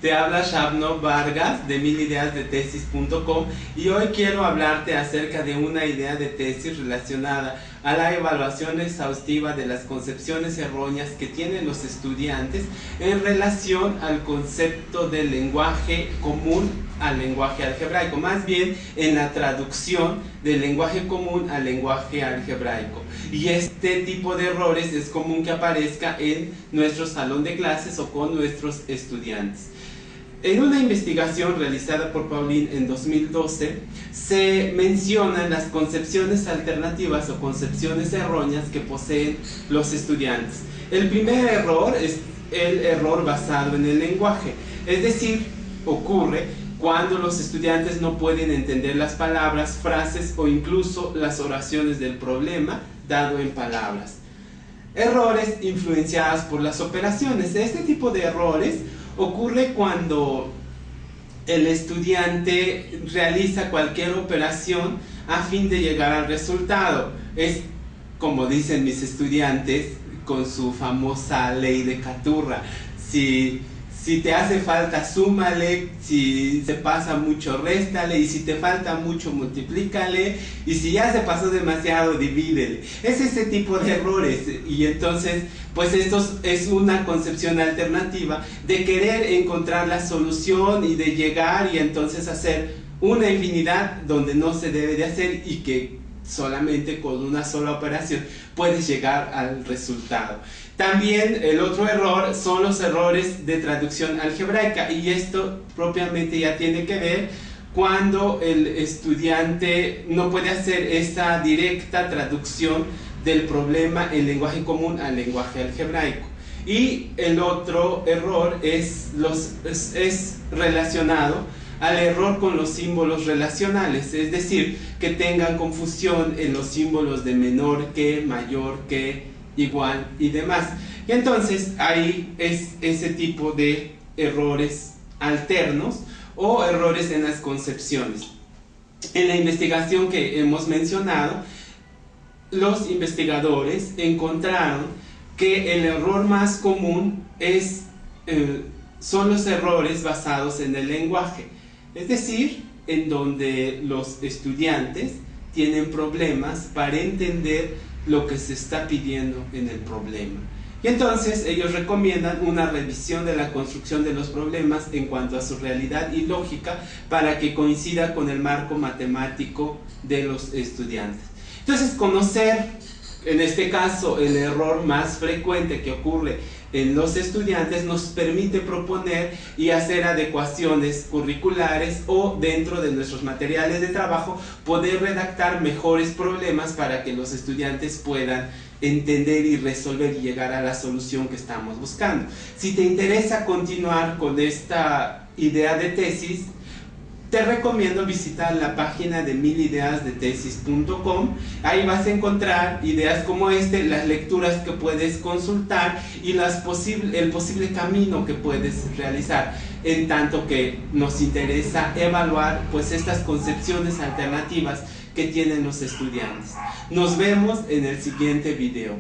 Te habla Shabno Vargas de milideasdetesis.com y hoy quiero hablarte acerca de una idea de tesis relacionada a la evaluación exhaustiva de las concepciones erróneas que tienen los estudiantes en relación al concepto del lenguaje común al lenguaje algebraico, más bien en la traducción del lenguaje común al lenguaje algebraico. Y este tipo de errores es común que aparezca en nuestro salón de clases o con nuestros estudiantes. En una investigación realizada por Pauline en 2012, se mencionan las concepciones alternativas o concepciones erróneas que poseen los estudiantes. El primer error es el error basado en el lenguaje, es decir, ocurre cuando los estudiantes no pueden entender las palabras, frases o incluso las oraciones del problema dado en palabras. Errores influenciados por las operaciones. Este tipo de errores ocurre cuando el estudiante realiza cualquier operación a fin de llegar al resultado. Es como dicen mis estudiantes con su famosa ley de Caturra. Si te hace falta, súmale; si se pasa mucho, réstale; y si te falta mucho, multiplícale; y si ya se pasó demasiado, divídele. Es ese tipo de errores, y entonces pues esto es una concepción alternativa de querer encontrar la solución y de llegar y entonces hacer una infinidad donde no se debe de hacer, y que solamente con una sola operación puedes llegar al resultado. También el otro error son los errores de traducción algebraica, y esto propiamente ya tiene que ver cuando el estudiante no puede hacer esa directa traducción del problema en lenguaje común al lenguaje algebraico. Y el otro error es relacionado al error con los símbolos relacionales, es decir, que tengan confusión en los símbolos de menor que, mayor que, igual y demás. Y entonces ahí es ese tipo de errores alternos o errores en las concepciones. En la investigación que hemos mencionado, los investigadores encontraron que el error más común son los errores basados en el lenguaje, es decir, en donde los estudiantes tienen problemas para entender lo que se está pidiendo en el problema. Y entonces ellos recomiendan una revisión de la construcción de los problemas en cuanto a su realidad y lógica para que coincida con el marco matemático de los estudiantes. Entonces, conocer, en este caso, el error más frecuente que ocurre en los estudiantes nos permite proponer y hacer adecuaciones curriculares, o dentro de nuestros materiales de trabajo poder redactar mejores problemas para que los estudiantes puedan entender y resolver y llegar a la solución que estamos buscando. Si te interesa continuar con esta idea de tesis, te recomiendo visitar la página de milideasdetesis.com. Ahí vas a encontrar ideas como las lecturas que puedes consultar y el posible camino que puedes realizar, en tanto que nos interesa evaluar pues estas concepciones alternativas que tienen los estudiantes. Nos vemos en el siguiente video.